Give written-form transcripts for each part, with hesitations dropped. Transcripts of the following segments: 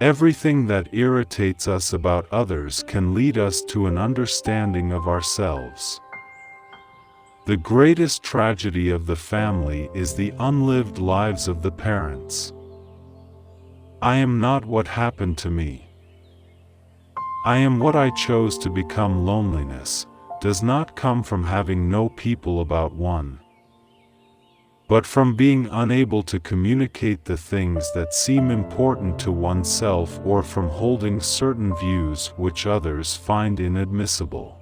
Everything that irritates us about others can lead us to an understanding of ourselves. The greatest tragedy of the family is the unlived lives of the parents. I am not what happened to me. I am what I chose to become. Loneliness does not come from having no people about one, but from being unable to communicate the things that seem important to oneself, or from holding certain views which others find inadmissible.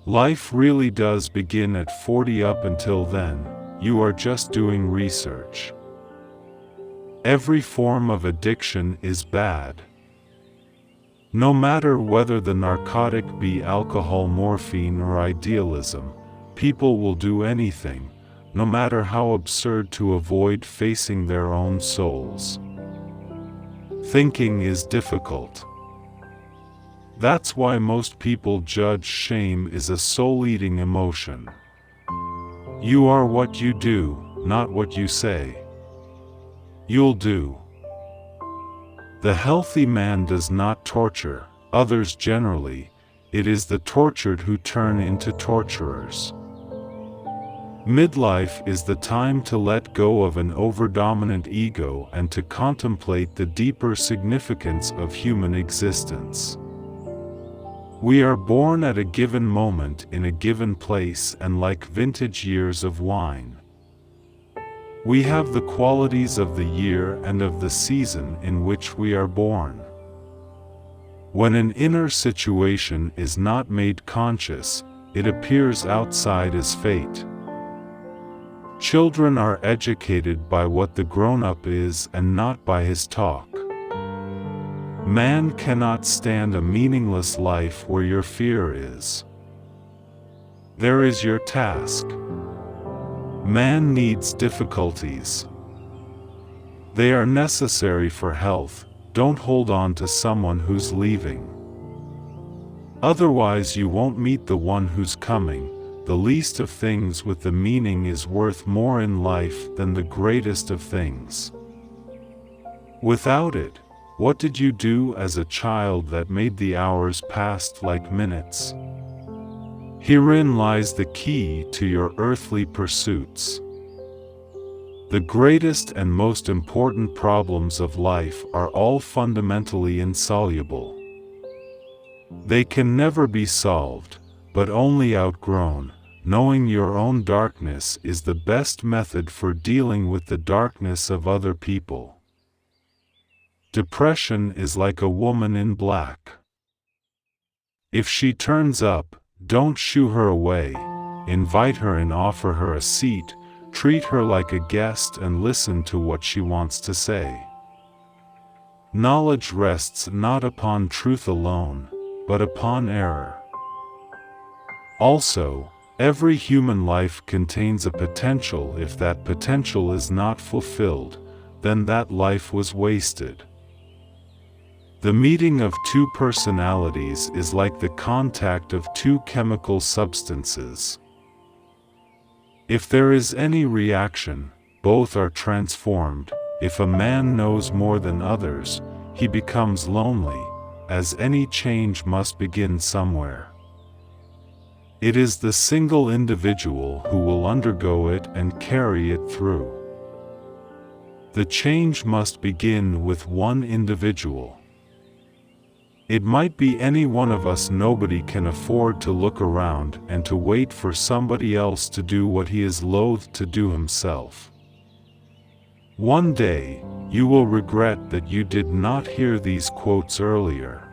Life really does begin at 40. Up until then, you are just doing research. Every form of addiction is bad. No matter whether the narcotic be alcohol, morphine, or idealism, people will do anything, no matter how absurd, to avoid facing their own souls. Thinking is difficult. That's why most people judge shame is a soul-eating emotion. You are what you do, not what you say you'll do. The healthy man does not torture others generally. It is the tortured who turn into torturers. Midlife is the time to let go of an overdominant ego and to contemplate the deeper significance of human existence. We are born at a given moment in a given place, and like vintage years of wine, we have the qualities of the year and of the season in which we are born. When an inner situation is not made conscious, it appears outside as fate. Children are educated by what the grown-up is and not by his talk. Man cannot stand a meaningless life where your fear is. There is your task. Man needs difficulties. They are necessary for health. Don't hold on to someone who's leaving. Otherwise you won't meet the one who's coming. The least of things with the meaning is worth more in life than the greatest of things. Without it, what did you do as a child that made the hours pass like minutes? Herein lies the key to your earthly pursuits. The greatest and most important problems of life are all fundamentally insoluble. They can never be solved, but only outgrown. Knowing your own darkness is the best method for dealing with the darkness of other people. Depression is like a woman in black. If she turns up, don't shoo her away. Invite her and offer her a seat. Treat her like a guest and listen to what she wants to say. Knowledge rests not upon truth alone, but upon error. Also, every human life contains a potential. If that potential is not fulfilled, then that life was wasted. The meeting of two personalities is like the contact of two chemical substances. If there is any reaction, both are transformed. If a man knows more than others, he becomes lonely, as any change must begin somewhere. It is the single individual who will undergo it and carry it through. The change must begin with one individual. It might be any one of us. Nobody can afford to look around and to wait for somebody else to do what he is loath to do himself. One day, you will regret that you did not hear these quotes earlier.